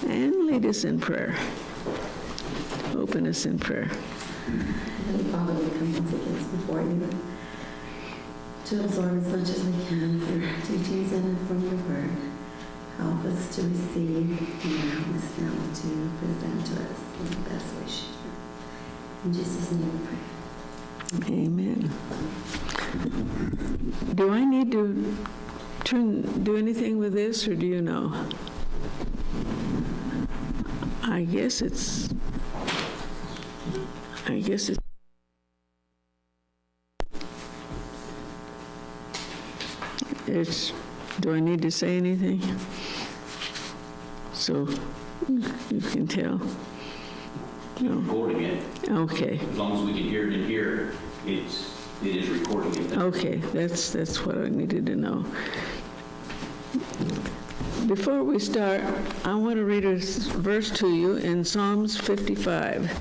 and lead us in prayer. Open us in prayer. Heavenly Father, we come once again before you to absorb as much as we can of your teachings and from your word. Help us to receive and help us now to present to us in the best way she can. In Jesus' name we pray. Amen. Do I need to do anything with this, or do you know? I guess it's. Do I need to say anything? So you can tell. Keep recording it. Okay. As long as we can hear it in here, it is recording it. Okay, that's what I needed to know. Before we start, I want to read a verse to you in Psalms 55.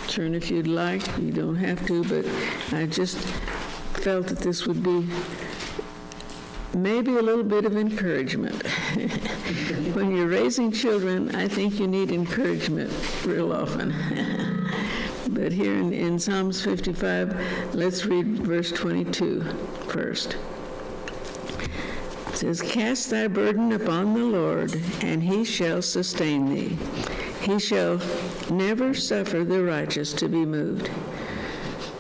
Turn if you'd like. You don't have to, but I just felt that this would be maybe a little bit of encouragement. When you're raising children, I think you need encouragement real often. But here in Psalms 55, let's read verse 22 first. It says, "Cast thy burden upon the Lord, and he shall sustain thee. He shall never suffer the righteous to be moved."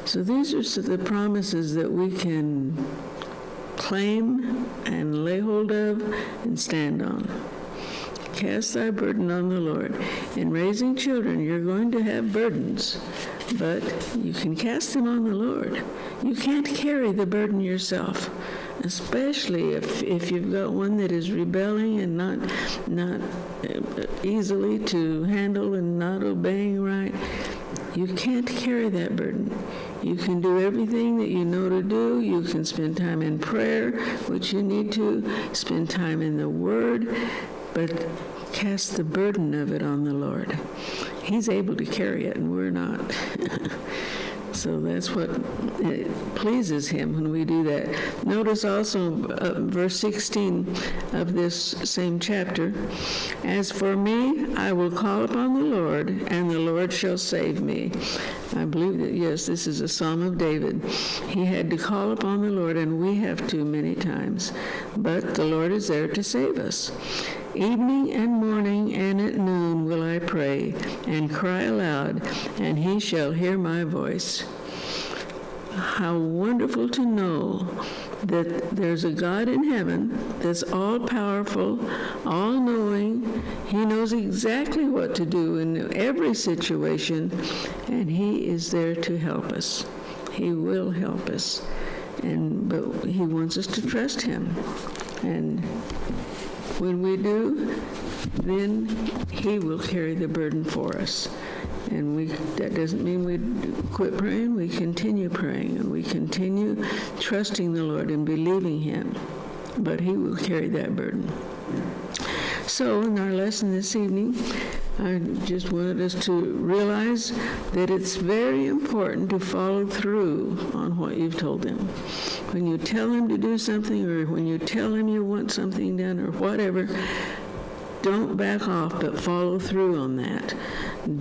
So these are the promises that we can claim and lay hold of and stand on. Cast thy burden on the Lord. In raising children, you're going to have burdens, but you can cast them on the Lord. You can't carry the burden yourself, especially if you've got one that is rebelling and not easily to handle and not obeying right. You can't carry that burden. You can do everything that you know to do. You can spend time in prayer, which you need to, spend time in the Word, but cast the burden of it on the Lord. He's able to carry it, and we're not. So that's what pleases him when we do that. Notice also verse 16 of this same chapter. "As for me, I will call upon the Lord, and the Lord shall save me." I believe that, yes, this is a Psalm of David. He had to call upon the Lord, and we have to many times. But the Lord is there to save us. "Evening and morning and at noon will I pray and cry aloud, and he shall hear my voice." How wonderful to know that there's a God in heaven that's all-powerful, all-knowing. He knows exactly what to do in every situation, and he is there to help us. He will help us, but he wants us to trust him. And when we do, then he will carry the burden for us. And that doesn't mean we quit praying. We continue praying, and we continue trusting the Lord and believing him. But he will carry that burden. So in our lesson this evening, I just wanted us to realize that it's very important to follow through on what you've told them. When you tell them to do something, or when you tell them you want something done, or whatever, don't back off, but follow through on that.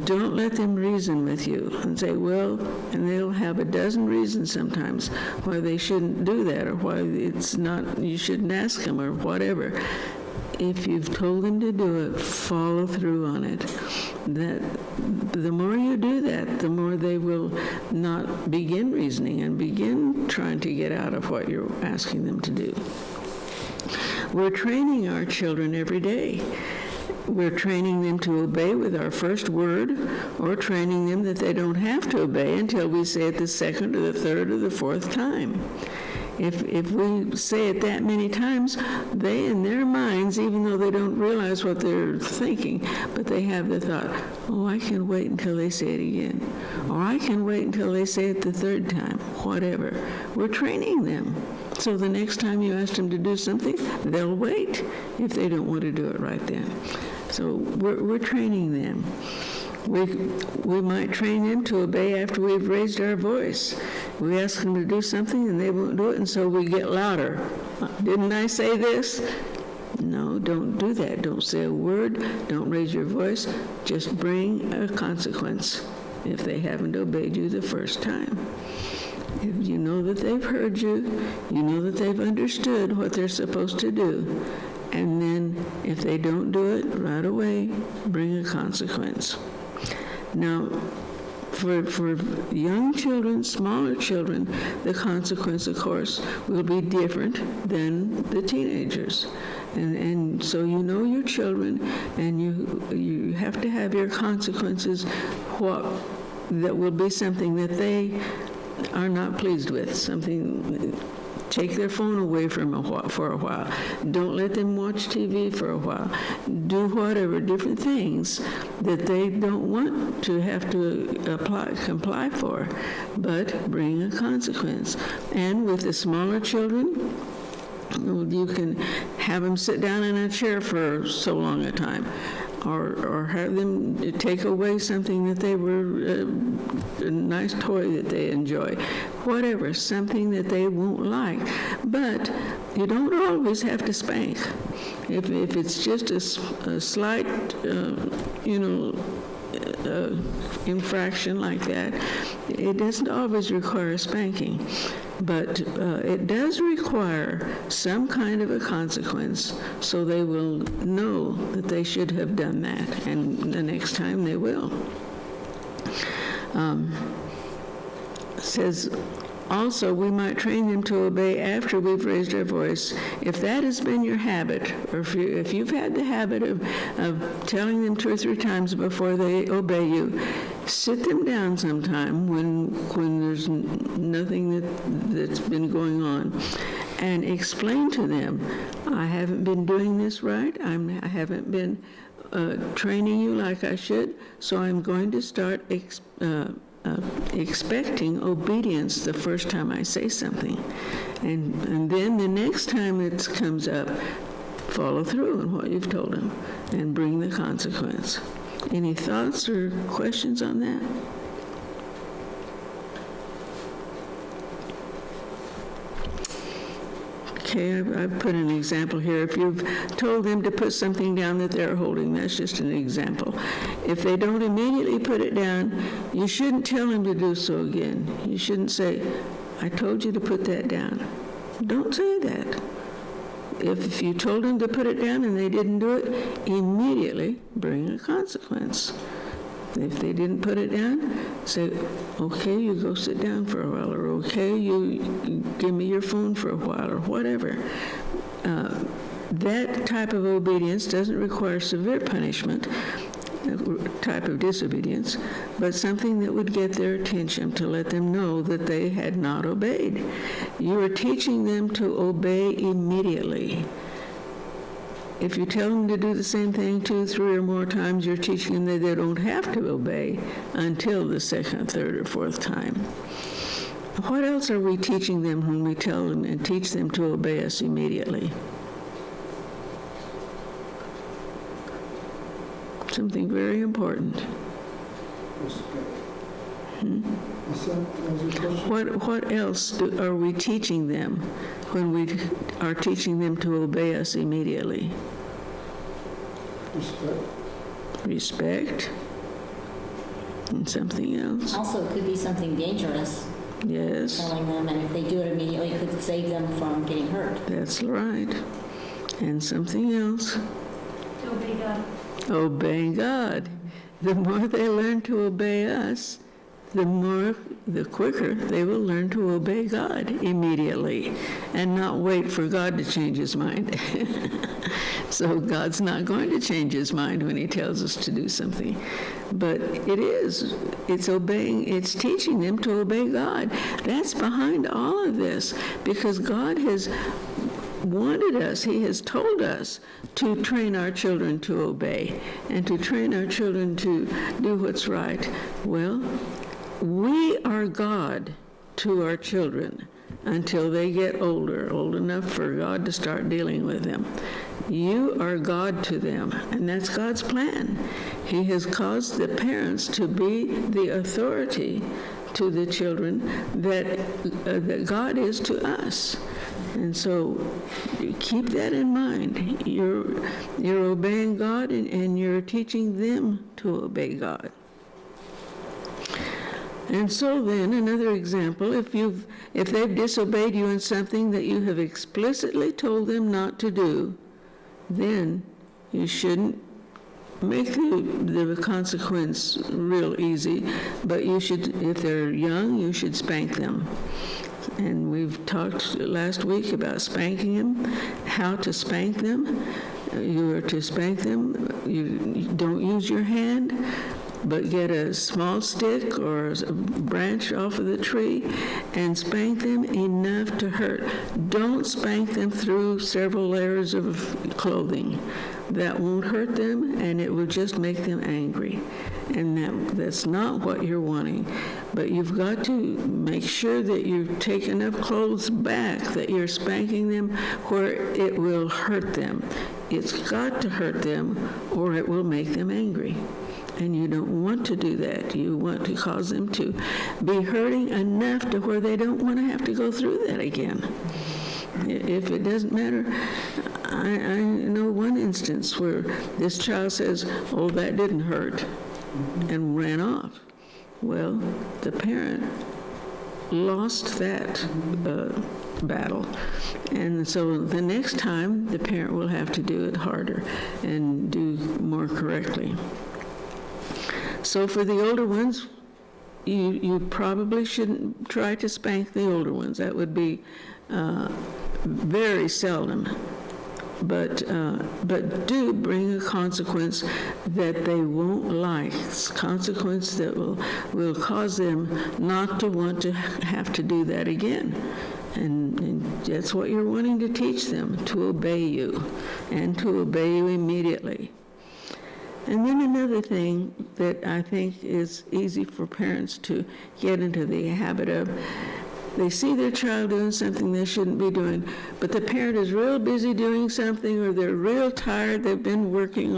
Don't let them reason with you and say, well, and they'll have a dozen reasons sometimes why they shouldn't do that, or why it's not, you shouldn't ask them, or whatever. If you've told them to do it, follow through on it. That the more you do that, the more they will not begin reasoning and begin trying to get out of what you're asking them to do. We're training our children every day. We're training them to obey with our first word, or training them that they don't have to obey until we say it the second or the third or the fourth time. If we say it that many times, they, in their minds, even though they don't realize what they're thinking, but they have the thought, oh, I can wait until they say it again. Or I can wait until they say it the third time, whatever. We're training them. So the next time you ask them to do something, they'll wait if they don't want to do it right then. So we're training them. We might train them to obey after we've raised our voice. We ask them to do something and they won't do it, and so we get louder. Didn't I say this? No, don't do that. Don't say a word. Don't raise your voice. Just bring a consequence if they haven't obeyed you the first time. If you know that they've heard you, you know that they've understood what they're supposed to do, and then if they don't do it right away, bring a consequence. Now, for young children, smaller children, the consequence, of course, will be different than the teenagers. And so you know your children, and you have to have your consequences that will be something that they are not pleased with, something. Take their phone away from for a while. Don't let them watch TV for a while. Do whatever, different things that they don't want to have to comply for, but bring a consequence. And with the smaller children, you can have them sit down in a chair for so long a time, or have them take away something that they were, a nice toy that they enjoy, whatever, something that they won't like. But you don't always have to spank. If it's just a slight, infraction like that, it doesn't always require spanking. But it does require some kind of a consequence, so they will know that they should have done that, and the next time they will. It says, also, we might train them to obey after we've raised our voice. If that has been your habit, or if you've had the habit of telling them 2 or 3 times before they obey you, sit them down sometime when there's nothing that's been going on, and explain to them, I haven't been doing this right. I haven't been training you like I should, so I'm going to start expecting obedience the first time I say something. And then the next time it comes up, follow through on what you've told them and bring the consequence. Any thoughts or questions on that? Okay, I've put an example here. If you've told them to put something down that they're holding, that's just an example. If they don't immediately put it down, you shouldn't tell them to do so again. You shouldn't say, I told you to put that down. Don't say that. If you told them to put it down and they didn't do it, immediately bring a consequence. If they didn't put it down, say, okay, you go sit down for a while, or okay, you give me your phone for a while, or whatever. That type of obedience doesn't require severe punishment, type of disobedience, but something that would get their attention to let them know that they had not obeyed. You are teaching them to obey immediately. If you tell them to do the same thing 2, 3, or more times, you're teaching them that they don't have to obey until the 2nd, 3rd, or 4th time. What else are we teaching them when we tell them and teach them to obey us immediately? Something very important. What else are we teaching them when we are teaching them to obey us immediately? Respect. And something else. Also, it could be something dangerous. Yes. Telling them, and if they do it immediately, it could save them from getting hurt. That's right. And something else. To obey God. Obeying God. The more they learn to obey us, the quicker they will learn to obey God immediately and not wait for God to change his mind. So God's not going to change his mind when he tells us to do something. But it's teaching them to obey God. That's behind all of this, because God has wanted us, he has told us to train our children to obey and to train our children to do what's right. Well, we are God to our children until they get old enough for God to start dealing with them. You are God to them, and that's God's plan. He has caused the parents to be the authority to the children that God is to us. And so keep that in mind. You're obeying God, and you're teaching them to obey God. And so then, another example, if they've disobeyed you in something that you have explicitly told them not to do, then you shouldn't make the consequence real easy, but you should, if they're young, you should spank them. And we've talked last week about spanking them, how to spank them. You are to spank them. You don't use your hand, but get a small stick or a branch off of the tree and spank them enough to hurt. Don't spank them through several layers of clothing. That won't hurt them, and it will just make them angry. And that's not what you're wanting. But you've got to make sure that you take enough clothes back, that you're spanking them where it will hurt them. It's got to hurt them, or it will make them angry. And you don't want to do that. You want to cause them to be hurting enough to where they don't want to have to go through that again. If it doesn't matter, I know one instance where this child says, "Oh, that didn't hurt," and ran off. Well, the parent lost that battle. And so the next time, the parent will have to do it harder and do more correctly. So for the older ones, you probably shouldn't try to spank the older ones. That would be very seldom. But do bring a consequence that they won't like, consequence that will cause them not to want to have to do that again. And that's what you're wanting to teach them, to obey you, and to obey you immediately. And then another thing that I think is easy for parents to get into the habit of, they see their child doing something they shouldn't be doing, but the parent is real busy doing something, or they're real tired, they've been working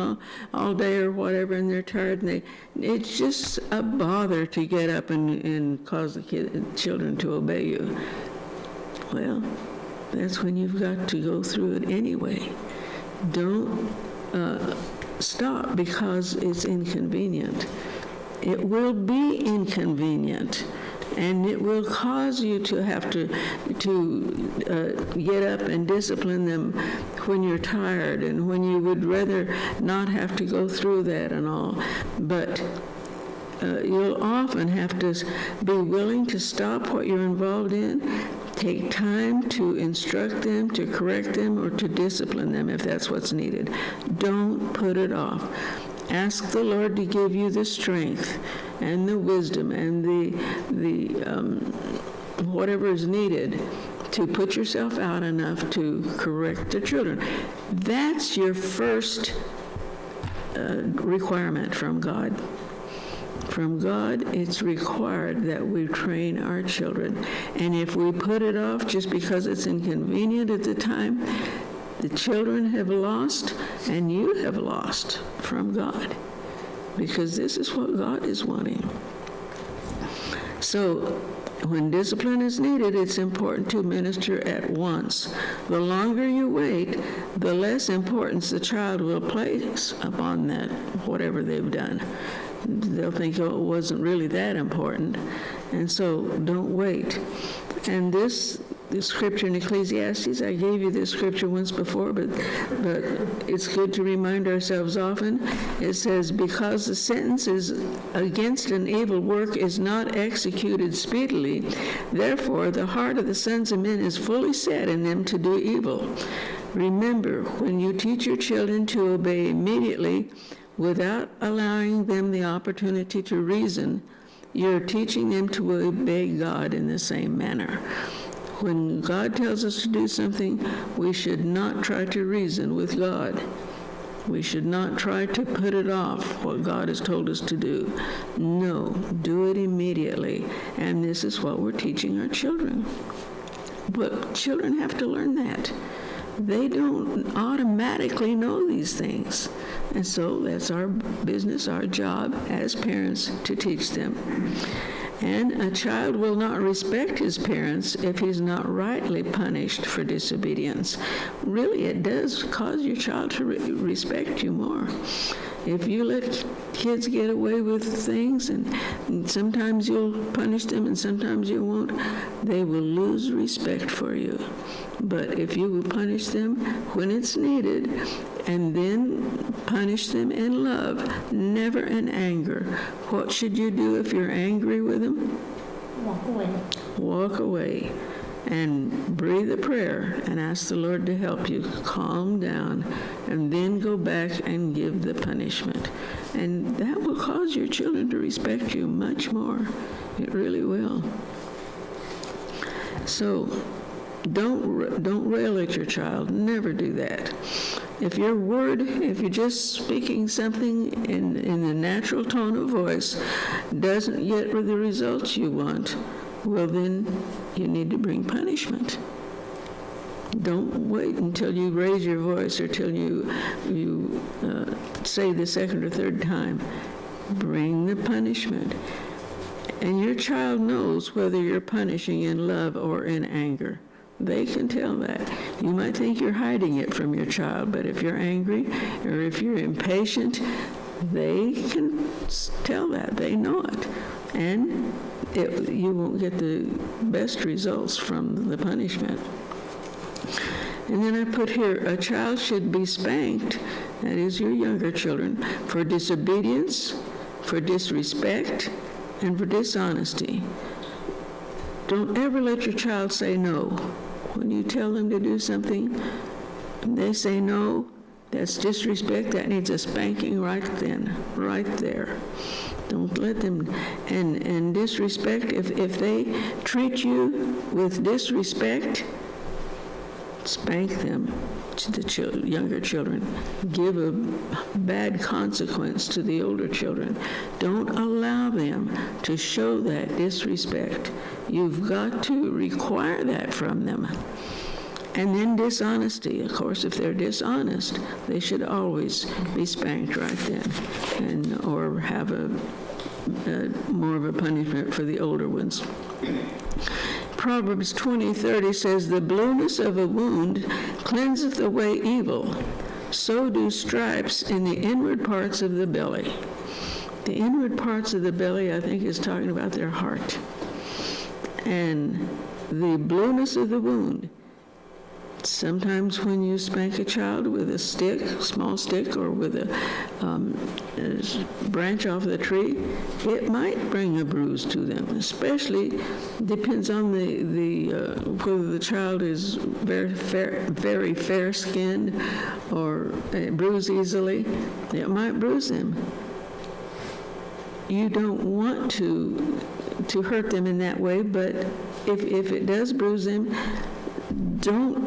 all day or whatever, and they're tired, and it's just a bother to get up and cause the children to obey you. Well, that's when you've got to go through it anyway. Don't stop because it's inconvenient. It will be inconvenient, and it will cause you to have to get up and discipline them when you're tired and when you would rather not have to go through that and all. But you'll often have to be willing to stop what you're involved in, take time to instruct them, to correct them, or to discipline them if that's what's needed. Don't put it off. Ask the Lord to give you the strength and the wisdom and the whatever is needed to put yourself out enough to correct the children. That's your first requirement from God. From God, it's required that we train our children. And if we put it off just because it's inconvenient at the time, the children have lost, and you have lost from God, because this is what God is wanting. So when discipline is needed, it's important to minister at once. The longer you wait, the less importance the child will place upon that, whatever they've done. They'll think, oh, it wasn't really that important. And so don't wait. And this scripture in Ecclesiastes, I gave you this scripture once before, but it's good to remind ourselves often. It says, because the sentence is against an evil work is not executed speedily, therefore the heart of the sons of men is fully set in them to do evil. Remember, when you teach your children to obey immediately, without allowing them the opportunity to reason, you're teaching them to obey God in the same manner. When God tells us to do something, we should not try to reason with God. We should not try to put it off, what God has told us to do. No, do it immediately. And this is what we're teaching our children. But children have to learn that. They don't automatically know these things. And so that's our business, our job as parents, to teach them. And a child will not respect his parents if he's not rightly punished for disobedience. Really, it does cause your child to respect you more. If you let kids get away with things, and sometimes you'll punish them and sometimes you won't, they will lose respect for you. But if you will punish them when it's needed, and then punish them in love, never in anger. What should you do if you're angry with them? Walk away. Walk away and breathe a prayer and ask the Lord to help you calm down, and then go back and give the punishment. And that will cause your children to respect you much more. It really will. So don't rail at your child. Never do that. If you're just speaking something in the natural tone of voice doesn't get the results you want, well, then you need to bring punishment. Don't wait until you raise your voice or till you say the second or third time. Bring the punishment. And your child knows whether you're punishing in love or in anger. They can tell that. You might think you're hiding it from your child, but if you're angry or if you're impatient, they can tell that. They know it. And you won't get the best results from the punishment. And then I put here, a child should be spanked, that is your younger children, for disobedience, for disrespect, and for dishonesty. Don't ever let your child say no. When you tell them to do something, and they say no, that's disrespect. That needs a spanking right then, right there. Don't let them, and disrespect, if they treat you with disrespect, spank them to the younger children. Give a bad consequence to the older children. Don't allow them to show that disrespect. You've got to require that from them. And then dishonesty. Of course, if they're dishonest, they should always be spanked right then, or have more of a punishment for the older ones. Proverbs 20:30 says, "The blueness of a wound cleanseth away evil, so do stripes in the inward parts of the belly." The inward parts of the belly, I think, is talking about their heart. And the blueness of the wound, sometimes when you spank a child with a stick, small stick, or with a branch off the tree, it might bring a bruise to them. Especially depends on whether the child is very fair-skinned or bruise easily. It might bruise them. You don't want to hurt them in that way, but if it does bruise them, don't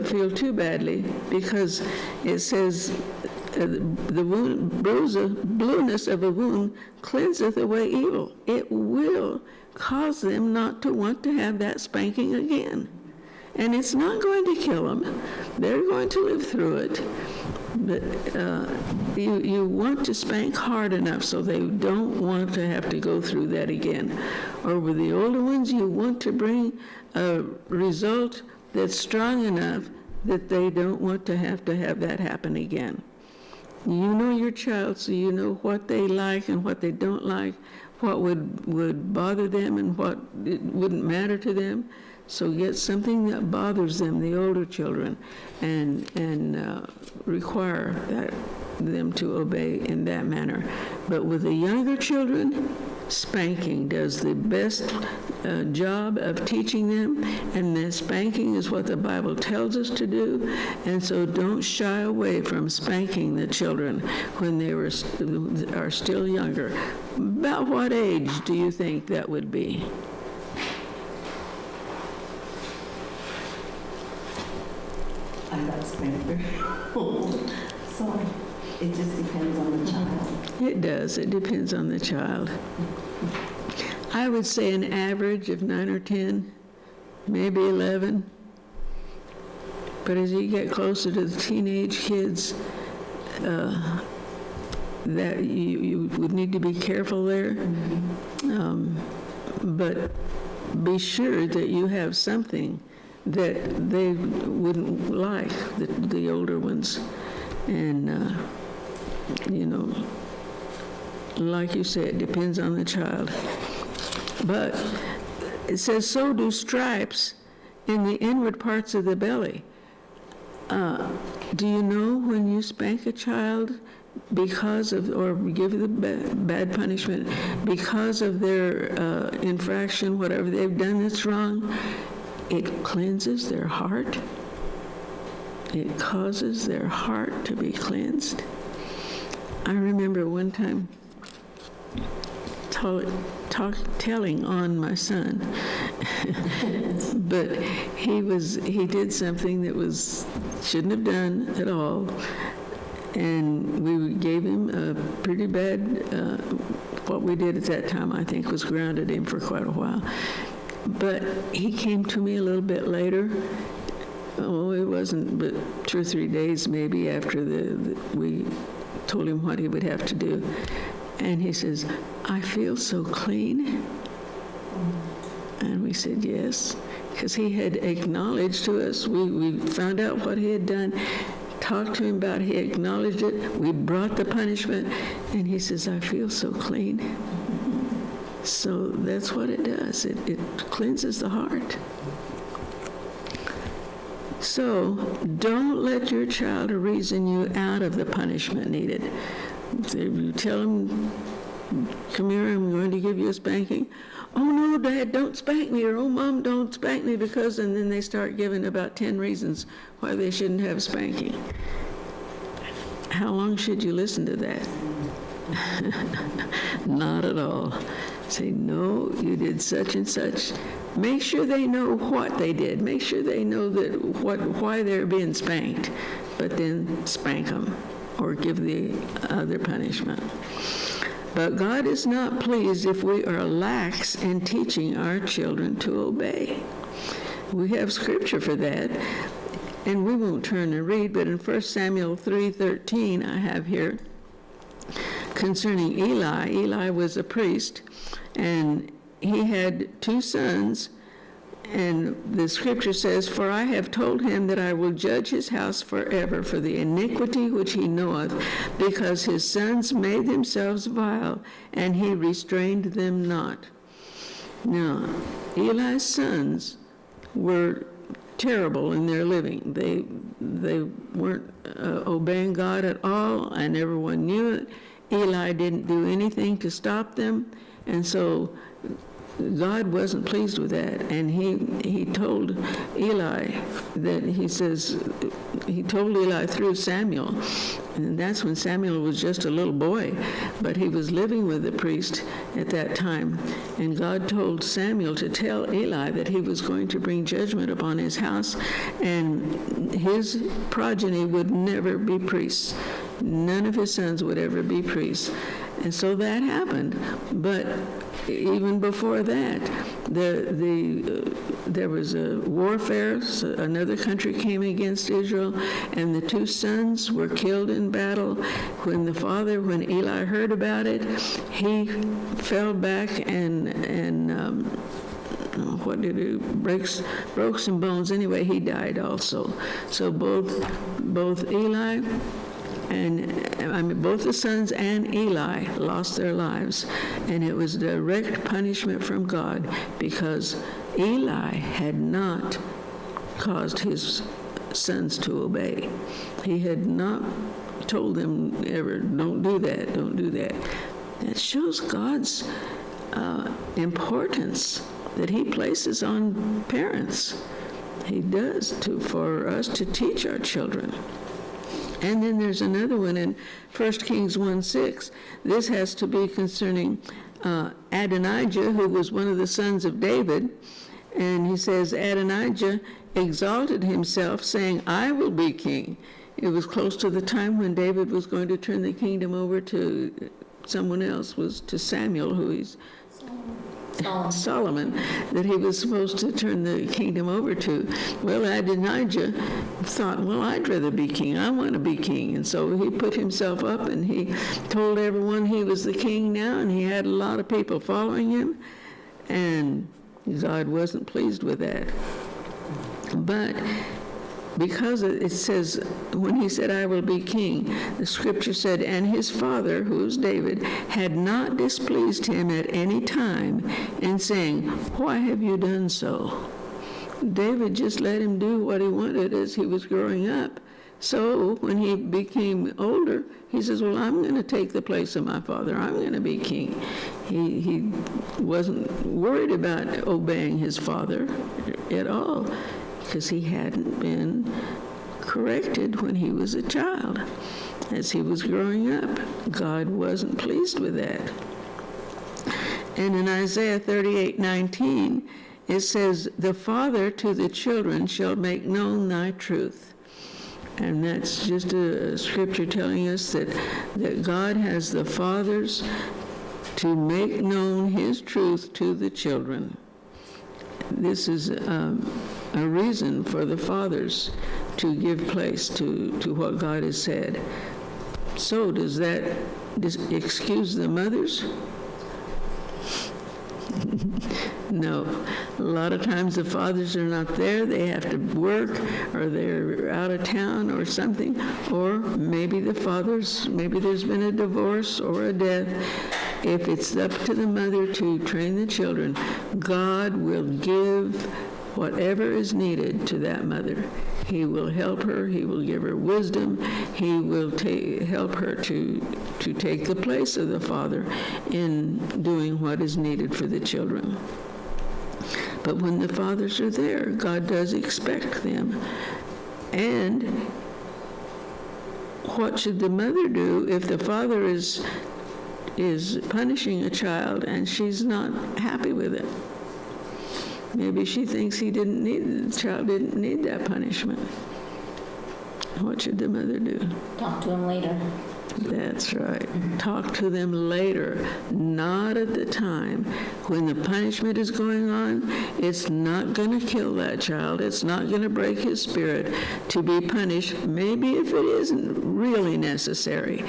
feel too badly, because it says the blueness of a wound cleanseth away evil. It will cause them not to want to have that spanking again. And it's not going to kill them. They're going to live through it. But you want to spank hard enough so they don't want to have to go through that again. Or with the older ones, you want to bring a result that's strong enough that they don't want to have that happen again. You know your child, so you know what they like and what they don't like, what would bother them and what it wouldn't matter to them. So get something that bothers them, the older children, and require them to obey in that manner. But with the younger children, spanking does the best job of teaching them, and the spanking is what the Bible tells us to do. And so don't shy away from spanking the children when they are still younger. About what age do you think that would be? I'm not spanker. So it just depends on the child. It does. It depends on the child. I would say an average of 9 or 10, maybe 11. But as you get closer to the teenage kids, that you would need to be careful there. But be sure that you have something that they wouldn't like, the older ones. And, like you said, it depends on the child. But it says, so do stripes in the inward parts of the belly. Do you know when you spank a child because of, or give the bad punishment because of their infraction, whatever they've done that's wrong, it cleanses their heart. It causes their heart to be cleansed. I remember one time telling on my son, but he did something that shouldn't have done at all, and we gave him a pretty bad, what we did at that time, I think, was grounded him for quite a while. But he came to me a little bit later. Oh, it wasn't but 2 or 3 days maybe after we told him what he would have to do. And he says, I feel so clean. And we said, yes, because he had acknowledged to us. We found out what he had done, talked to him about it, he acknowledged it. We brought the punishment, and he says, I feel so clean. So that's what it does. It cleanses the heart. So don't let your child reason you out of the punishment needed. If you tell them, come here, I'm going to give you a spanking. Oh, no, Dad, don't spank me, or oh, Mom, don't spank me, because, and then they start giving about 10 reasons why they shouldn't have spanking. How long should you listen to that? Not at all. Say, no, you did such and such. Make sure they know what they did. Make sure they know why they're being spanked, but then spank them or give the other punishment. But God is not pleased if we are lax in teaching our children to obey. We have scripture for that, and we won't turn and read, but in 1 Samuel 3:13 I have here concerning Eli. Eli was a priest, and he had 2 sons, and the scripture says, for I have told him that I will judge his house forever for the iniquity which he knoweth, because his sons made themselves vile, and he restrained them not. Now, Eli's sons were terrible in their living. They weren't obeying God at all, and everyone knew it. Eli didn't do anything to stop them, and so God wasn't pleased with that, and he told Eli that he told Eli through Samuel, and that's when Samuel was just a little boy, but he was living with the priest at that time, and God told Samuel to tell Eli that he was going to bring judgment upon his house, and his progeny would never be priests. None of his sons would ever be priests. And so that happened. But even before that, there was a warfare. So another country came against Israel, and the 2 sons were killed in battle. When Eli heard about it, he fell back and what did he do? Broke some bones. Anyway, he died also. So both Eli both the sons and Eli lost their lives, and it was direct punishment from God because Eli had not caused his sons to obey. He had not told them ever, don't do that, don't do that. That shows God's importance that he places on parents. He does for us to teach our children. And then there's another one in 1 Kings 1:6. This has to be concerning Adonijah, who was one of the sons of David. And he says, Adonijah exalted himself, saying, I will be king. It was close to the time when David was going to turn the kingdom over to someone else, was to Samuel, who he's Solomon, that he was supposed to turn the kingdom over to. Well, Adonijah thought, well, I'd rather be king. I want to be king. And so he put himself up and he told everyone he was the king now, and he had a lot of people following him, and God wasn't pleased with that. But because it says, when he said, I will be king, the scripture said, and his father, who was David, had not displeased him at any time in saying, why have you done so? David just let him do what he wanted as he was growing up. So when he became older, he says, well, I'm going to take the place of my father. I'm going to be king. He wasn't worried about obeying his father at all, because he hadn't been corrected when he was a child. As he was growing up, God wasn't pleased with that. And in Isaiah 38:19, it says, the father to the children shall make known thy truth. And that's just a scripture telling us that God has the fathers to make known his truth to the children. This is a reason for the fathers to give place to what God has said. So does that excuse the mothers? No. A lot of times the fathers are not there. They have to work, or they're out of town or something. Or maybe maybe there's been a divorce or a death. If it's up to the mother to train the children, God will give whatever is needed to that mother. He will help her. He will give her wisdom. He will help her to take the place of the father in doing what is needed for the children. But when the fathers are there, God does expect them. And what should the mother do if the father is punishing a child and she's not happy with it? Maybe she thinks the child didn't need that punishment. What should the mother do? Talk to him later. That's right. Talk to them later, not at the time. When the punishment is going on, it's not going to kill that child. It's not going to break his spirit to be punished. Maybe if it isn't really necessary,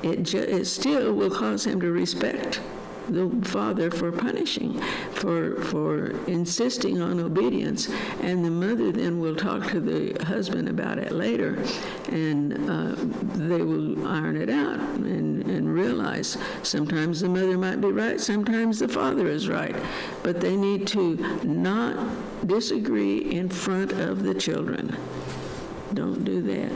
it still will cause him to respect the father for punishing, for insisting on obedience, and the mother then will talk to the husband about it later, and they will iron it out and realize sometimes the mother might be right, sometimes the father is right, but they need to not disagree in front of the children. Don't do that.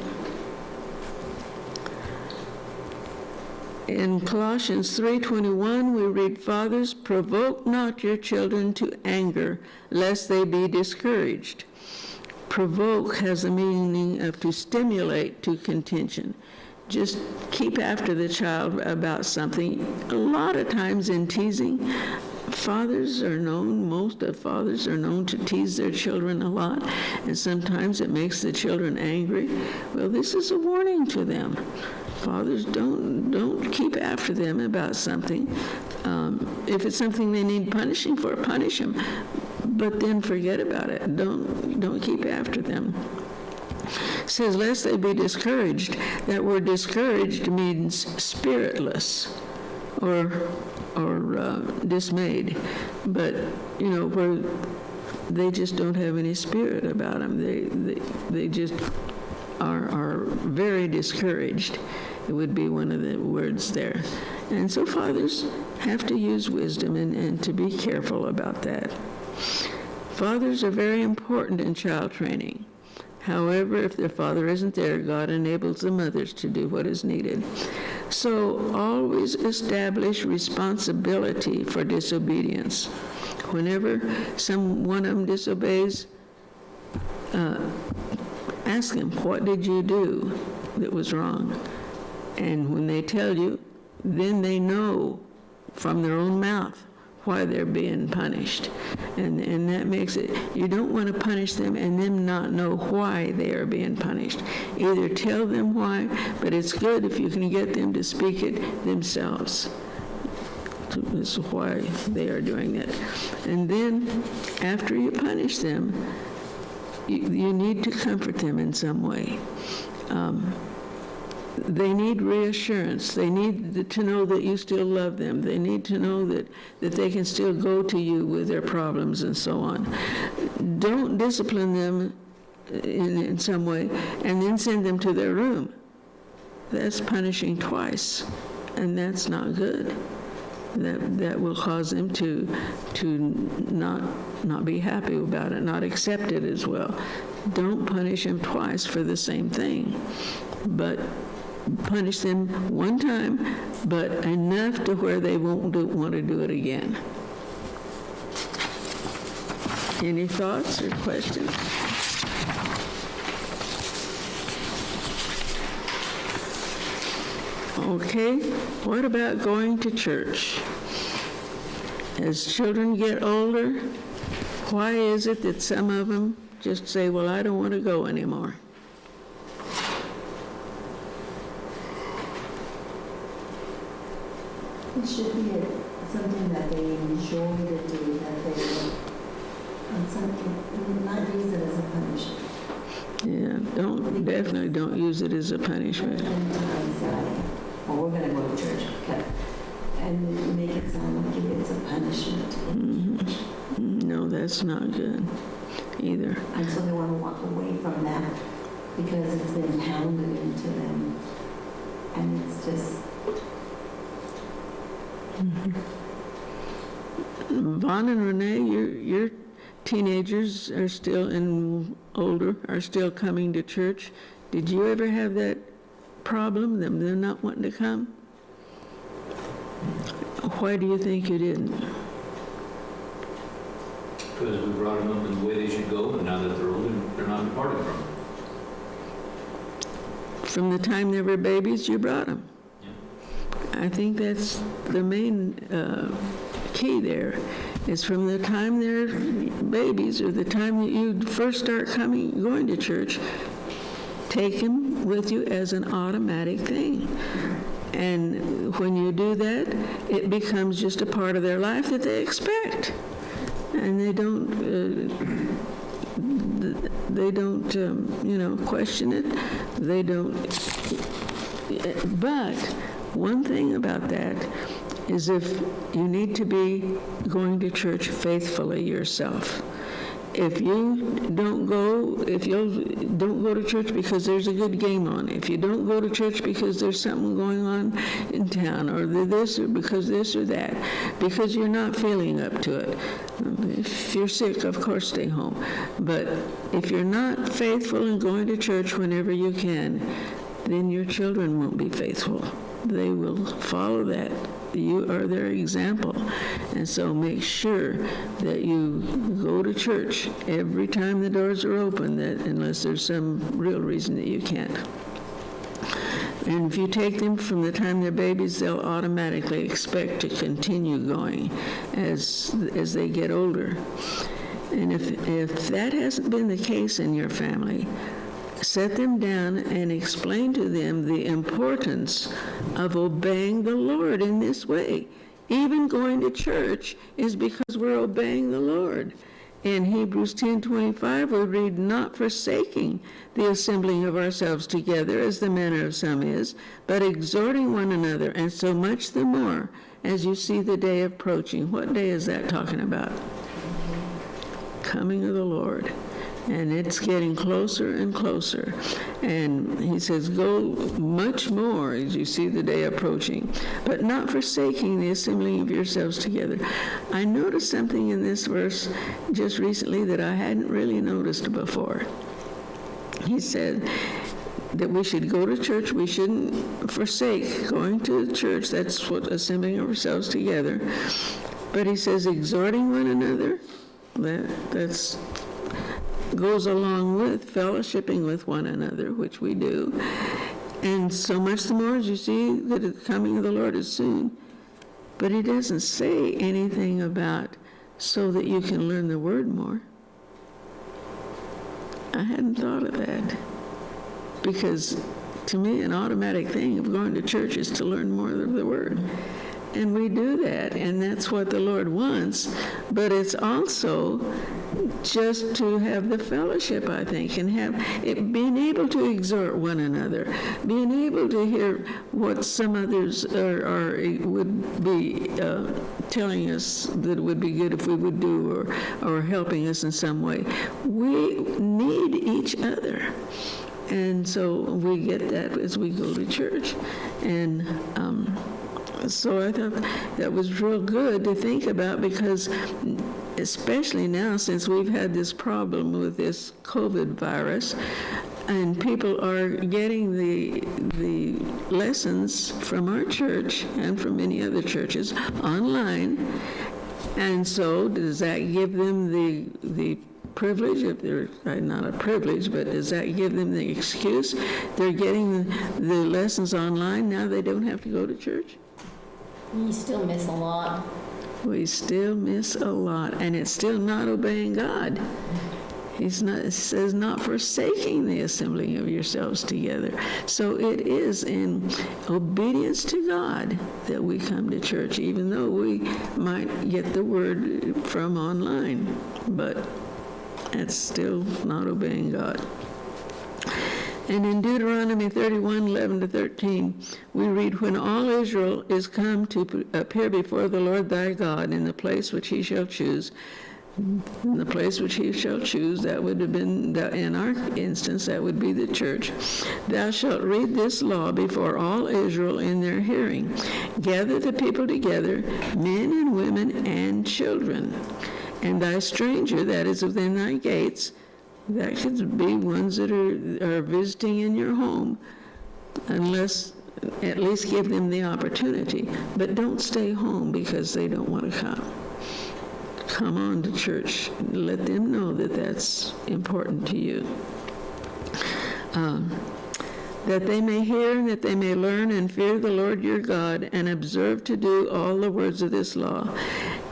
In Colossians 3:21, we read, fathers, provoke not your children to anger, lest they be discouraged. Provoke has the meaning of to stimulate to contention. Just keep after the child about something. A lot of times in teasing, most of fathers are known to tease their children a lot, and sometimes it makes the children angry. Well, this is a warning to them. Fathers, don't keep after them about something. If it's something they need punishing for, punish them, but then forget about it. Don't keep after them. It says, lest they be discouraged. That word discouraged means spiritless or dismayed, but where they just don't have any spirit about them. They just are very discouraged. It would be one of the words there. And so fathers have to use wisdom and to be careful about that. Fathers are very important in child training. However, if their father isn't there, God enables the mothers to do what is needed. So always establish responsibility for disobedience. Whenever one of them disobeys, ask them, what did you do that was wrong? And when they tell you, then they know from their own mouth why they're being punished. And that makes it, you don't want to punish them and them not know why they are being punished. Either tell them why, but it's good if you can get them to speak it themselves. is why they are doing it. And then, after you punish them, you need to comfort them in some way. They need reassurance. They need to know that you still love them. They need to know that they can still go to you with their problems and so on. Don't discipline them in some way and then send them to their room. That's punishing twice, and that's not good. That will cause them to not be happy about it, not accept it as well. Don't punish them twice for the same thing, but punish them one time, but enough to where they won't want to do it again. Any thoughts or questions? Okay, what about going to church? As children get older, why is it that some of them just say, well, I don't want to go anymore? It should be something that they enjoy to do, that they something, not use it as a punishment. Yeah, definitely don't use it as a punishment. Sometimes, well, we're going to go to church, okay, and make it sound like it's a punishment. No, that's not good either. And so they want to walk away from that because it's been pounded into them, and it's just. Vaughn and Renee, your teenagers are still older, are still coming to church. Did you ever have that problem, them not wanting to come? Why do you think you didn't? Because we brought them up in the way they should go, and now that they're older, they're not departing from it. From the time they were babies, you brought them. I think that's the main key there, is from the time they're babies or the time that you first start going to church, take them with you as an automatic thing. And when you do that, it becomes just a part of their life that they expect. And they don't question it. They don't. But one thing about that is if you need to be going to church faithfully yourself. If you don't go to church because there's a good game on, if you don't go to church because there's something going on in town, or this, or because this or that, because you're not feeling up to it. If you're sick, of course, stay home. But if you're not faithful in going to church whenever you can, then your children won't be faithful. They will follow that. You are their example. And so make sure that you go to church every time the doors are open, that unless there's some real reason that you can't. And if you take them from the time they're babies, they'll automatically expect to continue going as they get older. And if that hasn't been the case in your family, set them down and explain to them the importance of obeying the Lord in this way. Even going to church is because we're obeying the Lord. In Hebrews 10:25, we read, not forsaking the assembling of ourselves together as the manner of some is, but exhorting one another, and so much the more as you see the day approaching. What day is that talking about? Coming of the Lord. And it's getting closer and closer. And he says, go much more as you see the day approaching, but not forsaking the assembling of yourselves together. I noticed something in this verse just recently that I hadn't really noticed before. He said that we should go to church. We shouldn't forsake going to church. That's what assembling ourselves together. But he says exhorting one another. That's goes along with fellowshipping with one another, which we do. And so much the more as you see that the coming of the Lord is soon. But he doesn't say anything about so that you can learn the word more. I hadn't thought of that. Because to me, an automatic thing of going to church is to learn more of the word. And we do that, and that's what the Lord wants. But it's also just to have the fellowship, I think, and have it, being able to exhort one another, being able to hear what some others would be telling us that it would be good if we would do, or helping us in some way. We need each other. And so we get that as we go to church. And so I thought that was real good to think about, because especially now, since we've had this problem with this COVID virus, and people are getting the lessons from our church and from many other churches online. And so does that give them the privilege, if they're not a privilege, but does that give them the excuse? They're getting the lessons online, now they don't have to go to church? You still miss a lot. We still miss a lot, and it's still not obeying God. It says not forsaking the assembling of yourselves together. So it is in obedience to God that we come to church, even though we might get the word from online, but it's still not obeying God. And in Deuteronomy 31:11-13, we read, when all Israel is come to appear before the Lord thy God in the place which he shall choose, that would have been, in our instance, that would be the church. Thou shalt read this law before all Israel in their hearing. Gather the people together, men and women and children. And thy stranger that is within thy gates, that could be ones that are visiting in your home, unless at least give them the opportunity. But don't stay home because they don't want to come. Come on to church. Let them know that that's important to you. That they may hear and that they may learn and fear the Lord your God and observe to do all the words of this law.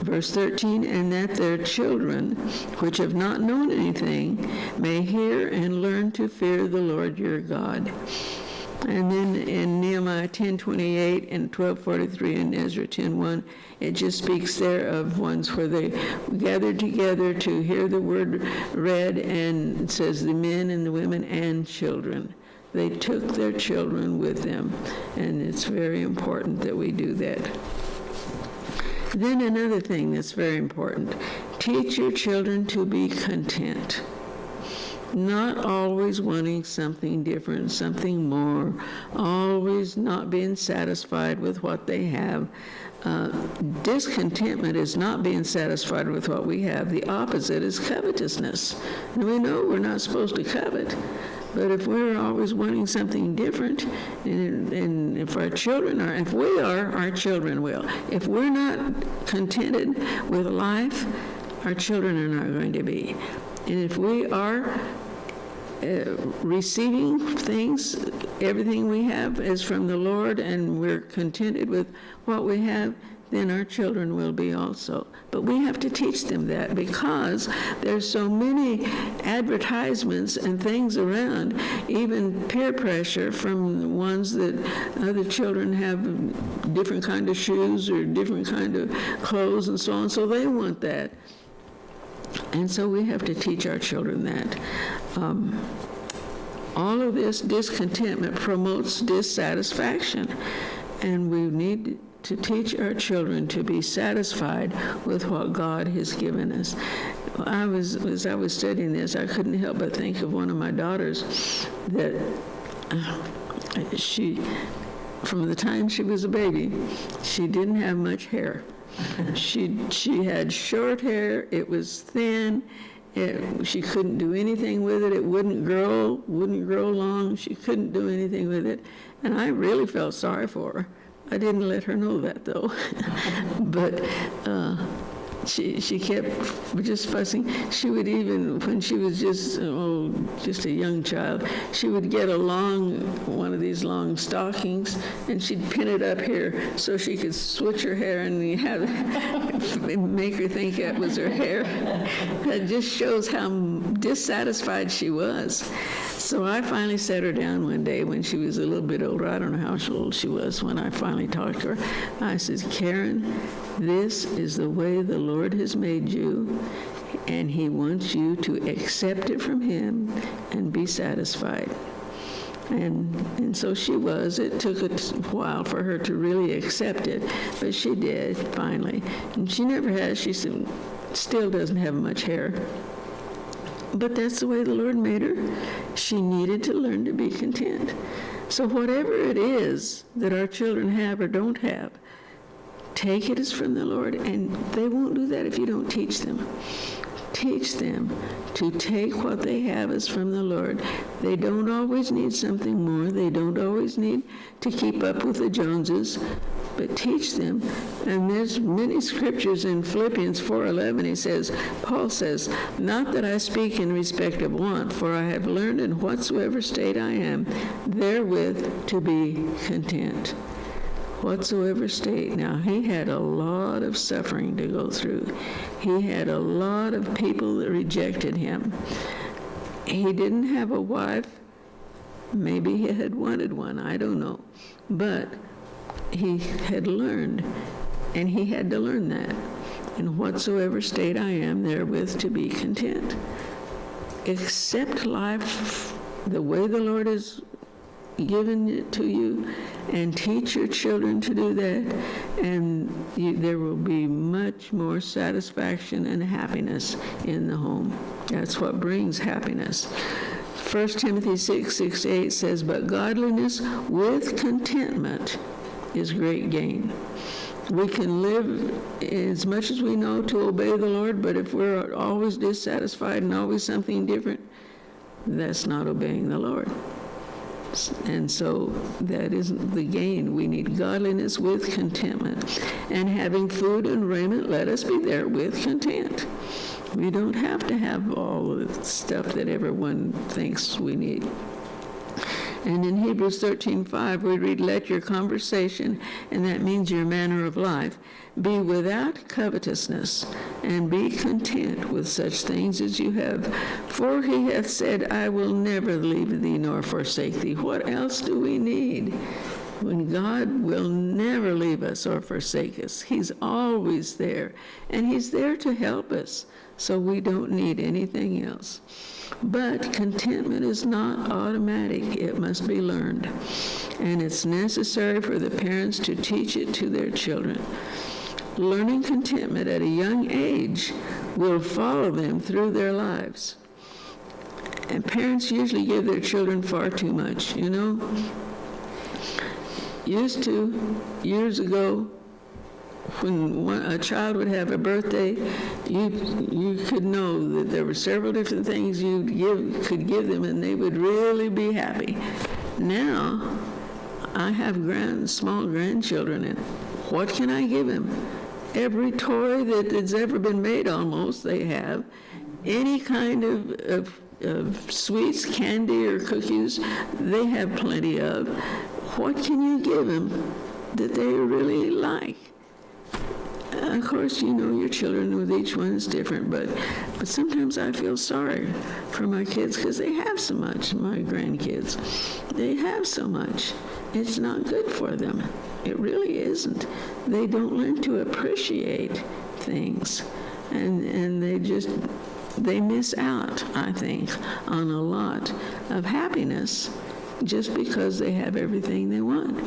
Verse 13, and that their children, which have not known anything, may hear and learn to fear the Lord your God. And then in Nehemiah 10:28 and 12:43 and Ezra 10:1, it just speaks there of ones where they gathered together to hear the word read, and it says the men and the women and children. They took their children with them, and it's very important that we do that. Then another thing that's very important, teach your children to be content. Not always wanting something different, something more, always not being satisfied with what they have. Discontentment is not being satisfied with what we have. The opposite is covetousness. And we know we're not supposed to covet. But if we're always wanting something different, and if our children are, if we are, our children will. If we're not contented with life, our children are not going to be. And if we are receiving things, everything we have is from the Lord, and we're contented with what we have, then our children will be also. But we have to teach them that, because there's so many advertisements and things around, even peer pressure from the ones that other children have different kind of shoes or different kind of clothes and so on, so they want that. And so we have to teach our children that. All of this discontentment promotes dissatisfaction, and we need to teach our children to be satisfied with what God has given us. As I was studying this, I couldn't help but think of one of my daughters that from the time she was a baby, she didn't have much hair. She had short hair, it was thin, she couldn't do anything with it, it wouldn't grow long, she couldn't do anything with it, and I really felt sorry for her. I didn't let her know that, though. But she kept just fussing. She would even, when she was just a young child, she would get one of these long stockings, and she'd pin it up here so she could switch her hair and make her think that was her hair. That just shows how dissatisfied she was. So I finally sat her down one day when she was a little bit older. I don't know how old she was when I finally talked to her. I said, Karen, this is the way the Lord has made you, and He wants you to accept it from Him and be satisfied. And so she was. It took a while for her to really accept it, but she did finally. And she never has. She still doesn't have much hair. But that's the way the Lord made her. She needed to learn to be content. So whatever it is that our children have or don't have, take it as from the Lord, and they won't do that if you don't teach them. Teach them to take what they have as from the Lord. They don't always need something more. They don't always need to keep up with the Joneses, but teach them. And there's many scriptures in Philippians 4:11. Paul says, not that I speak in respect of want, for I have learned in whatsoever state I am, therewith to be content. Whatsoever state. Now, he had a lot of suffering to go through. He had a lot of people that rejected him. He didn't have a wife. Maybe he had wanted one. I don't know. But he had learned, and he had to learn that. In whatsoever state I am, therewith to be content. Accept life the way the Lord has given it to you, and teach your children to do that, and there will be much more satisfaction and happiness in the home. That's what brings happiness. 1 Timothy 6:8 says, but godliness with contentment is great gain. We can live as much as we know to obey the Lord, but if we're always dissatisfied and always something different, that's not obeying the Lord. And so that isn't the gain. We need godliness with contentment. And having food and raiment, let us be there with content. We don't have to have all the stuff that everyone thinks we need. And in Hebrews 13:5, we read, let your conversation, and that means your manner of life, be without covetousness, and be content with such things as you have. For he hath said, I will never leave thee nor forsake thee. What else do we need? When God will never leave us or forsake us. He's always there, and He's there to help us, so we don't need anything else. But contentment is not automatic. It must be learned. And it's necessary for the parents to teach it to their children. Learning contentment at a young age will follow them through their lives. And parents usually give their children far too much, Used to, years ago, when a child would have a birthday, you could know that there were several different things you could give them, and they would really be happy. Now, I have small grandchildren, and what can I give them? Every toy that has ever been made, almost, they have. Any kind of sweets, candy, or cookies, they have plenty of. What can you give them that they really like? Of course, your children with each one is different, but sometimes I feel sorry for my kids because they have so much, my grandkids. They have so much. It's not good for them. It really isn't. They don't learn to appreciate things, and they miss out, I think, on a lot of happiness just because they have everything they want.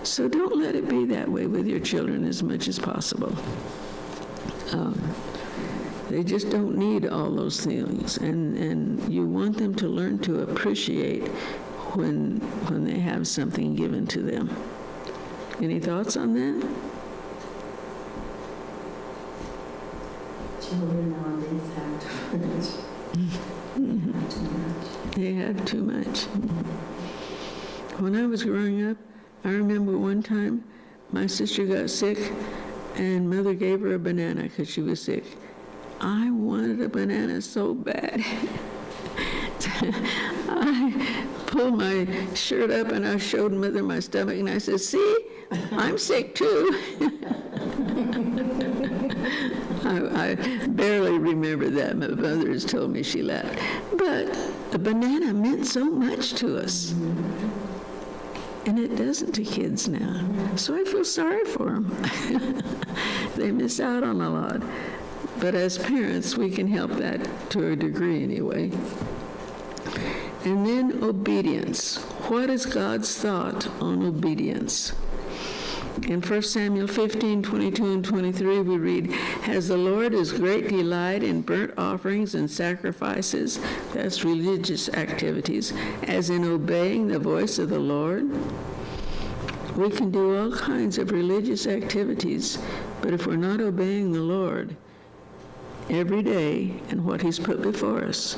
So don't let it be that way with your children as much as possible. They just don't need all those things, and you want them to learn to appreciate when they have something given to them. Any thoughts on that? Children nowadays have too much. They have too much. When I was growing up, I remember one time my sister got sick, and Mother gave her a banana because she was sick. I wanted a banana so bad. I pulled my shirt up and I showed Mother my stomach and I said, see, I'm sick too. I barely remember that. My mother has told me she laughed. But a banana meant so much to us. And it doesn't to kids now. So I feel sorry for them. They miss out on a lot. But as parents, we can help that to a degree anyway. And then obedience. What is God's thought on obedience? In 1 Samuel 15, 22 and 23, we read, "Has the Lord his great delight in burnt offerings and sacrifices," that's religious activities, "as in obeying the voice of the Lord?" We can do all kinds of religious activities, but if we're not obeying the Lord every day and what he's put before us,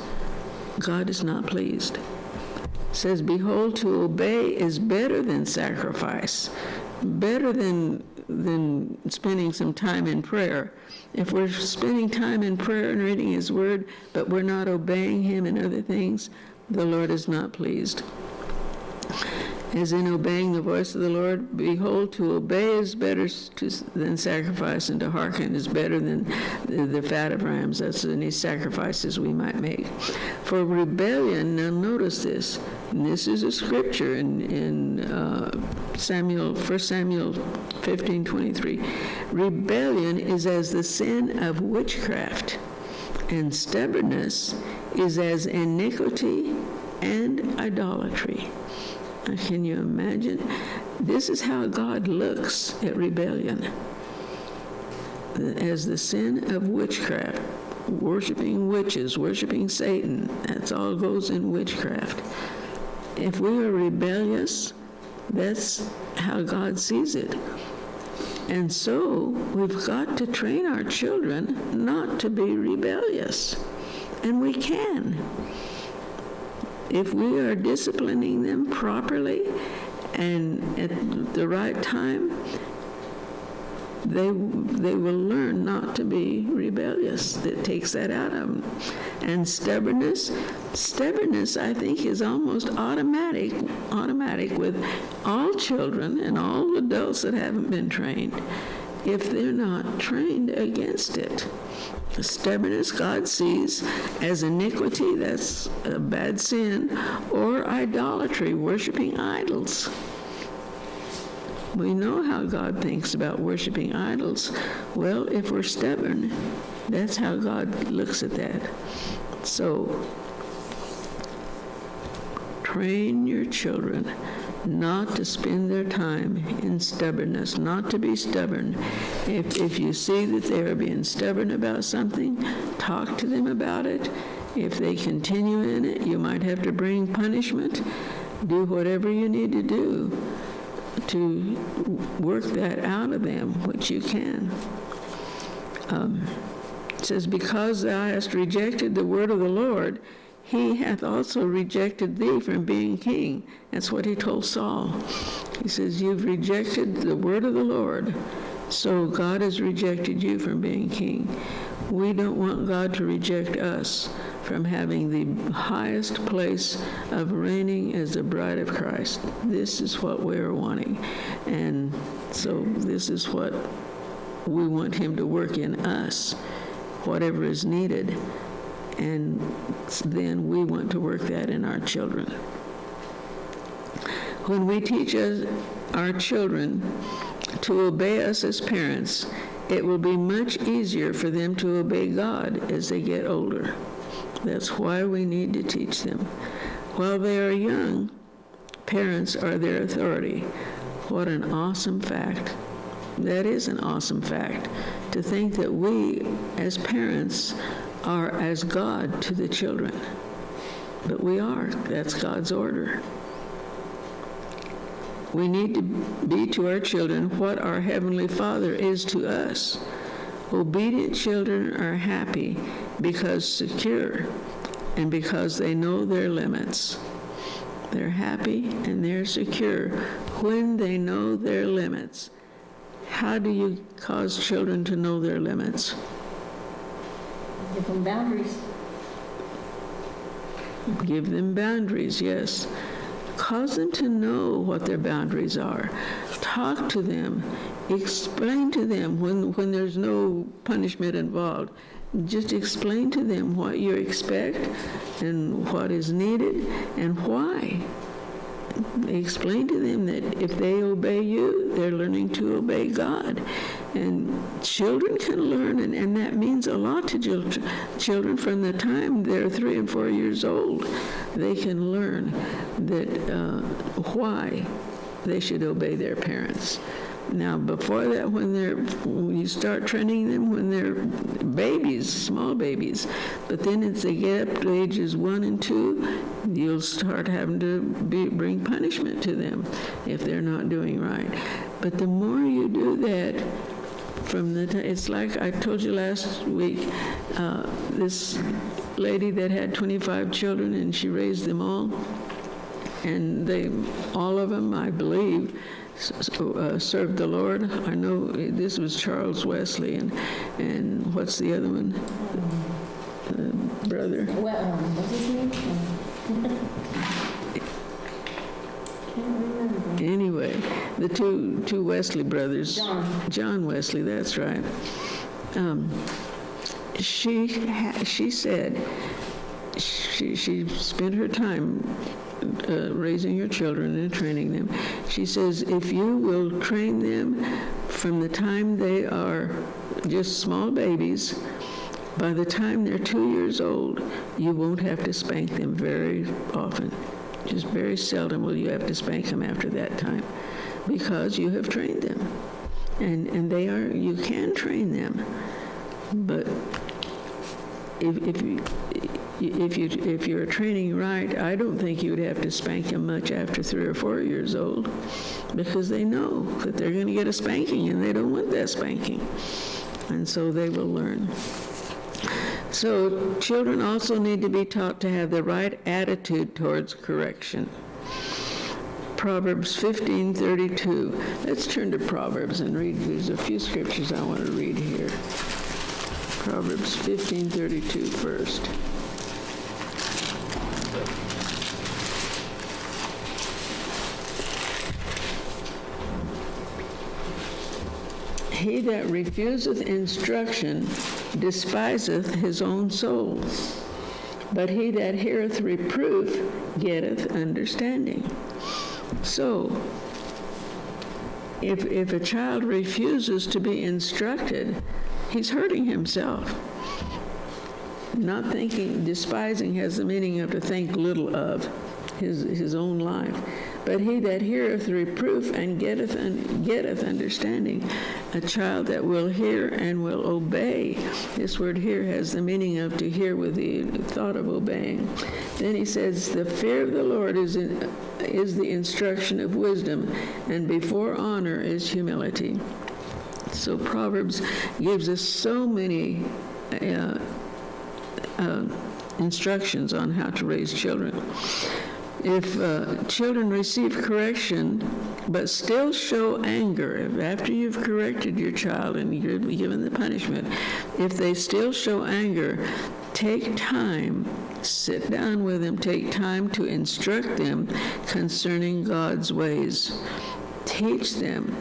God is not pleased. It says, "Behold, to obey is better than sacrifice," better than spending some time in prayer. If we're spending time in prayer and reading his word, but we're not obeying him in other things, the Lord is not pleased. As in obeying the voice of the Lord, behold, to obey is better than sacrifice, and to hearken is better than the fat of rams. That's any sacrifices we might make. For rebellion, now notice this, and this is a scripture in 1 Samuel 15:23. Rebellion is as the sin of witchcraft, and stubbornness is as iniquity and idolatry. Can you imagine? This is how God looks at rebellion. As the sin of witchcraft, worshiping witches, worshiping Satan. That's all goes in witchcraft. If we are rebellious, that's how God sees it. And so we've got to train our children not to be rebellious. And we can. If we are disciplining them properly and at the right time, they will learn not to be rebellious. That takes that out of them. And stubbornness, I think, is almost automatic with all children and all adults that haven't been trained, if they're not trained against it. Stubbornness God sees as iniquity, that's a bad sin, or idolatry, worshiping idols. We know how God thinks about worshiping idols. Well, if we're stubborn, that's how God looks at that. So, train your children not to spend their time in stubbornness, not to be stubborn. If you see that they are being stubborn about something, talk to them about it. If they continue in it, you might have to bring punishment. Do whatever you need to do to work that out of them, which you can. It says, "Because thou hast rejected the word of the Lord, he hath also rejected thee from being king." That's what he told Saul. He says, "You've rejected the word of the Lord, so God has rejected you from being king." We don't want God to reject us from having the highest place of reigning as the bride of Christ. This is what we're wanting. And so this is what we want him to work in us, whatever is needed. And then we want to work that in our children. When we teach our children to obey us as parents, it will be much easier for them to obey God as they get older. That's why we need to teach them. While they are young, parents are their authority. What an awesome fact. That is an awesome fact, to think that we as parents are as God to the children. But we are. That's God's order. We need to be to our children what our Heavenly Father is to us. Obedient children are happy because secure and because they know their limits. They're happy and they're secure when they know their limits. How do you cause children to know their limits? Give them boundaries. Give them boundaries, yes. Cause them to know what their boundaries are. Talk to them. Explain to them when there's no punishment involved. Just explain to them what you expect and what is needed and why. Explain to them that if they obey you, they're learning to obey God. And children can learn, and that means a lot to children from the time they're 3 and 4 years old. They can learn that why they should obey their parents. Now, before that, when you start training them when they're babies, small babies, but then as they get up to ages 1 and 2, you'll start having to bring punishment to them if they're not doing right. But the more you do that, it's like I told you last week, this lady that had 25 children and she raised them all, and all of them, I believe, served the Lord. I know this was Charles Wesley, and what's the other one? Brother. Well, what's his name? Can't remember. Anyway, the two Wesley brothers. John Wesley, that's right. She said she spent her time raising your children and training them. She says, if you will train them from the time they are just small babies, by the time they're 2 years old, you won't have to spank them very often. Just very seldom will you have to spank them after that time, because you have trained them. And you can train them. But if you're training right, I don't think you would have to spank them much after 3 or 4 years old, because they know that they're going to get a spanking and they don't want that spanking. And so they will learn. So children also need to be taught to have the right attitude towards correction. Proverbs 15:32. Let's turn to Proverbs and read. There's a few scriptures I want to read here. Proverbs 15:32 first. He that refuseth instruction despiseth his own soul, but he that heareth reproof getteth understanding. So, if a child refuses to be instructed, he's hurting himself. Not thinking, despising has the meaning of to think little of his own life. But he that heareth reproof and getteth understanding, a child that will hear and will obey. This word "hear" has the meaning of to hear with the thought of obeying. Then he says, the fear of the Lord is the instruction of wisdom, and before honor is humility. So Proverbs gives us so many instructions on how to raise children. If children receive correction but still show anger, if after you've corrected your child and you're given the punishment, if they still show anger, take time, sit down with them, take time to instruct them concerning God's ways. Teach them.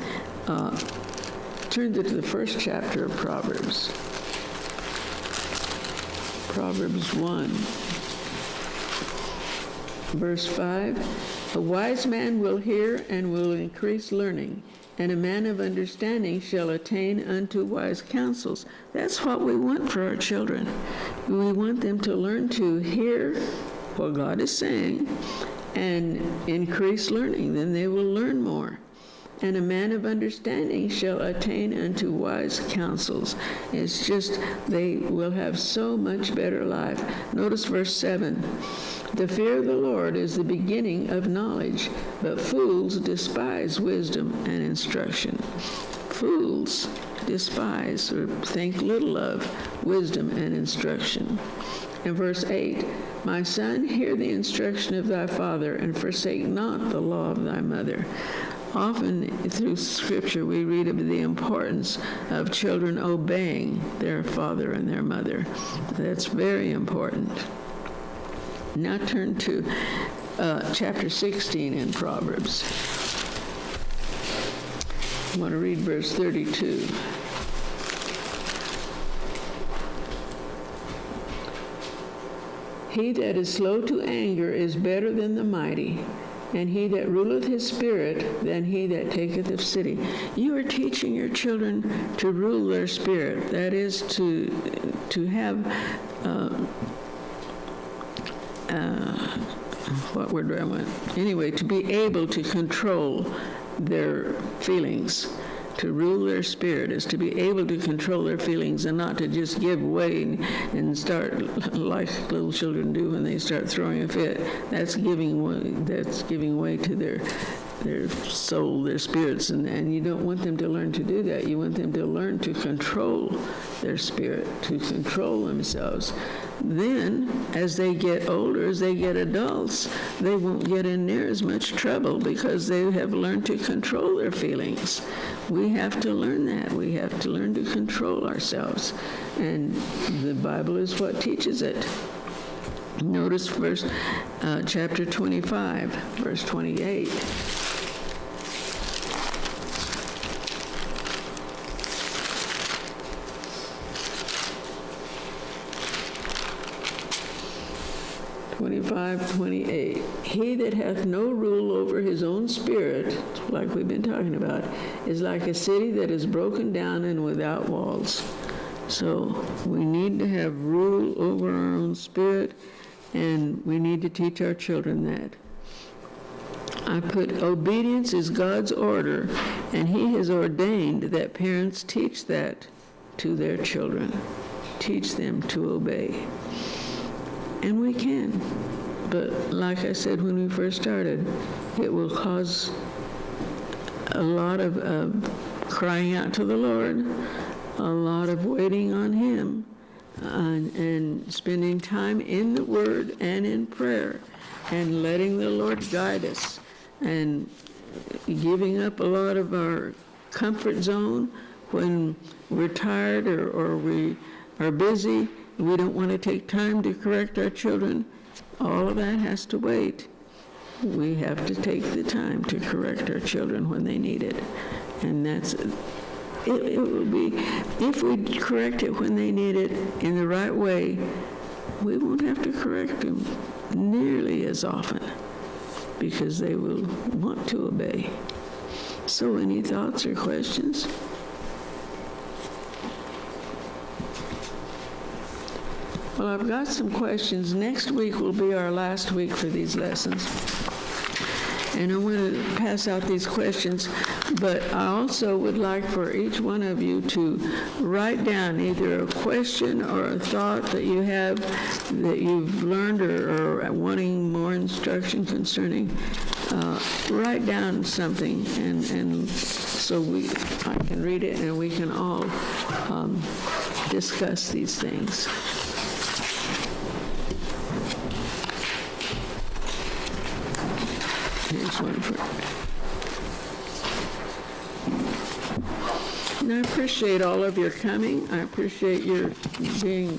Turn to the first chapter of Proverbs. Proverbs 1. Verse 5, a wise man will hear and will increase learning, and a man of understanding shall attain unto wise counsels. That's what we want for our children. We want them to learn to hear what God is saying and increase learning. Then they will learn more. And a man of understanding shall attain unto wise counsels. It's just, they will have so much better life. Notice verse 7. The fear of the Lord is the beginning of knowledge, but fools despise wisdom and instruction. Fools despise or think little of wisdom and instruction. In verse 8, my son, hear the instruction of thy father, and forsake not the law of thy mother. Often through Scripture we read of the importance of children obeying their father and their mother. That's very important. Now turn to chapter 16 in Proverbs. I want to read verse 32. He that is slow to anger is better than the mighty, and he that ruleth his spirit than he that taketh a city. You are teaching your children to rule their spirit. That is to have, what word do I want? Anyway, to be able to control their feelings. To rule their spirit is to be able to control their feelings and not to just give way and start like little children do when they start throwing a fit. That's giving way to their soul, their spirits, and you don't want them to learn to do that. You want them to learn to control their spirit, to control themselves. Then, as they get older, as they get adults, they won't get in near as much trouble because they have learned to control their feelings. We have to learn that. We have to learn to control ourselves. And the Bible is what teaches it. Notice chapter 25, verse 28. He that hath no rule over his own spirit, like we've been talking about, is like a city that is broken down and without walls. So we need to have rule over our own spirit, and we need to teach our children that. I put obedience is God's order, and he has ordained that parents teach that to their children. Teach them to obey. And we can. But like I said when we first started, it will cause a lot of crying out to the Lord, a lot of waiting on him, and spending time in the Word and in prayer, and letting the Lord guide us, and giving up a lot of our comfort zone when we're tired or we are busy. We don't want to take time to correct our children. All of that has to wait. We have to take the time to correct our children when they need it. And it will be, if we correct it when they need it in the right way, we won't have to correct them nearly as often because they will want to obey. So any thoughts or questions? Well, I've got some questions. Next week will be our last week for these lessons. And I want to pass out these questions, but I also would like for each one of you to write down either a question or a thought that you have that you've learned or wanting more instruction concerning. Write down something, and so I can read it and we can all discuss these things. Here's one for you. And I appreciate all of your coming. I appreciate your being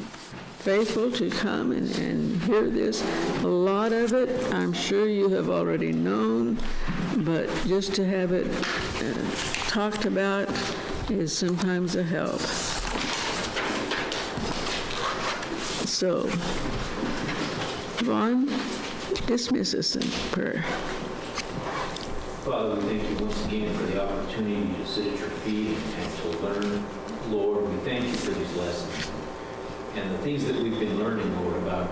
faithful to come and hear this. A lot of it, I'm sure you have already known, but just to have it talked about is sometimes a help. So, Vaughn, dismiss us in prayer. Father, we thank you once again for the opportunity to sit at your feet and to learn. Lord, we thank you for these lessons and the things that we've been learning, Lord, about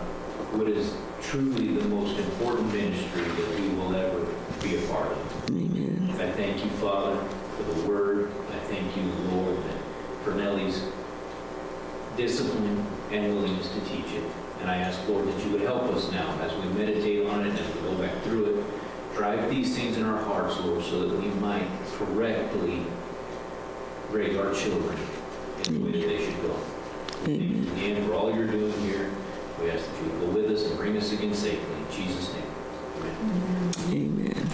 what is truly the most important ministry that we will ever be a part of. Amen. I thank you, Father, for the word. I thank you, Lord, for Nellie's discipline and willingness to teach it. And I ask, Lord, that you would help us now as we meditate on it, as we go back through it. Drive these things in our hearts, Lord, so that we might correctly raise our children in the way that they should go. Thank you again for all you're doing here. We ask that you would go with us and bring us again safely. In Jesus' name, amen. Amen.